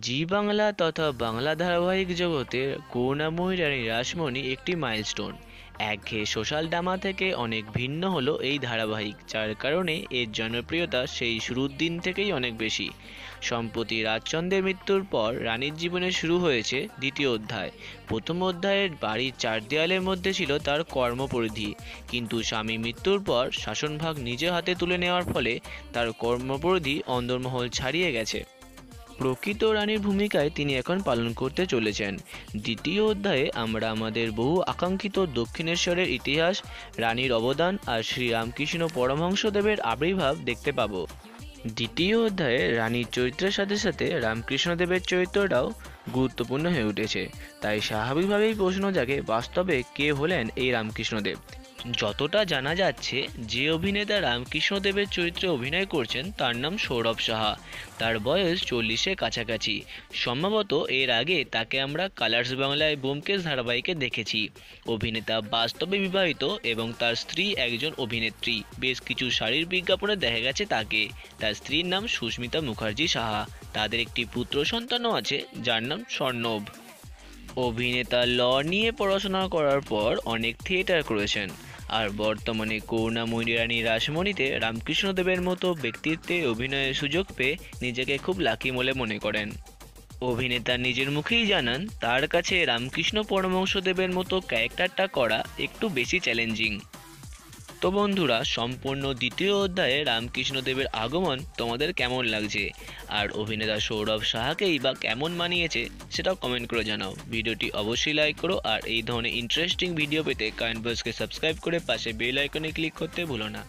জি বাংলা তথা বাংলা ধারাবাহিক জগতের করুণাময়ী রানী রাসমণি একটি মাইলস্টোন। একঘেয়ে সোশ্যাল ড্রামা থেকে অনেক ভিন্ন হলো এই ধারাবাহিক, যার কারণে এর জনপ্রিয়তা সেই শুরুর দিন থেকেই অনেক বেশি। সম্প্রতি রাজচন্দ্রের মৃত্যুর পর রানীর জীবনে শুরু হয়েছে দ্বিতীয় অধ্যায়। প্রথম অধ্যায়ের বাড়ির চার দেয়ালের মধ্যে ছিল তার কর্মপরিধি, কিন্তু স্বামী মৃত্যুর পর শাসনভাগ নিজে হাতে তুলে নেওয়ার ফলে তার কর্মপরিধি অন্দরমহল ছাড়িয়ে গেছে। প্রকৃত রানীর ভূমিকায় তিনি এখন পালন করতে চলেছেন। দ্বিতীয় অধ্যায়ে আমরা আমাদের বহু আকাঙ্ক্ষিত দক্ষিণেশ্বরের ইতিহাস, রানীর অবদান আর শ্রীরামকৃষ্ণ পরমহংসদেবের আবির্ভাব দেখতে পাব। দ্বিতীয় অধ্যায়ে রানীর চরিত্রের সাথে সাথে রামকৃষ্ণদেবের চরিত্রটাও গুরুত্বপূর্ণ হয়ে উঠেছে। তাই স্বাভাবিকভাবেই প্রশ্ন জাগে, বাস্তবে কে হলেন এই রামকৃষ্ণদেব। যতটা জানা যাচ্ছে, যে অভিনেতা রামকৃষ্ণদেবের চরিত্রে অভিনয় করছেন তার নাম সৌরভ সাহা। তার বয়স 40-এর কাছাকাছি। সম্ভবত এর আগে তাকে আমরা কালার্স বাংলায় ব্যোমকেশ ধারাবাহিকে দেখেছি। অভিনেতা বাস্তবে বিবাহিত এবং তার স্ত্রী একজন অভিনেত্রী। বেশ কিছু শাড়ির বিজ্ঞাপনে দেখা গেছে তাকে। তার স্ত্রীর নাম সুস্মিতা মুখার্জি সাহা। তাদের একটি পুত্র সন্তানও আছে, যার নাম স্বর্ণব। অভিনেতা ল নিয়ে পড়াশোনা করার পর অনেক থিয়েটার করেছেন, আর বর্তমানে করুণাময়ী রানী রাসমণিতে রামকৃষ্ণদেবের মতো ব্যক্তিত্বে অভিনয়ের সুযোগ পেয়ে নিজেকে খুব লাকি বলে মনে করেন। অভিনেতা নিজের মুখেই জানান, তার কাছে রামকৃষ্ণ পরমহংসদেবের মতো ক্যারেক্টারটা করা একটু বেশি চ্যালেঞ্জিং। তো বন্ধুরা, সম্পূর্ণ দ্বিতীয় অধ্যায়ে রামকৃষ্ণদেবের আগমন তোমাদের কেমন লাগছে, আর অভিনেতা সৌরভ সাহাকেই বা কেমন মানিয়েছে সেটাও কমেন্ট করে জানাও। ভিডিওটি অবশ্যই লাইক করো, আর এই ধরনের ইন্টারেস্টিং ভিডিও পেতে কারেন্ট বয়েসকে সাবস্ক্রাইব করে পাশে বেল আইকনে ক্লিক করতে ভুলো না।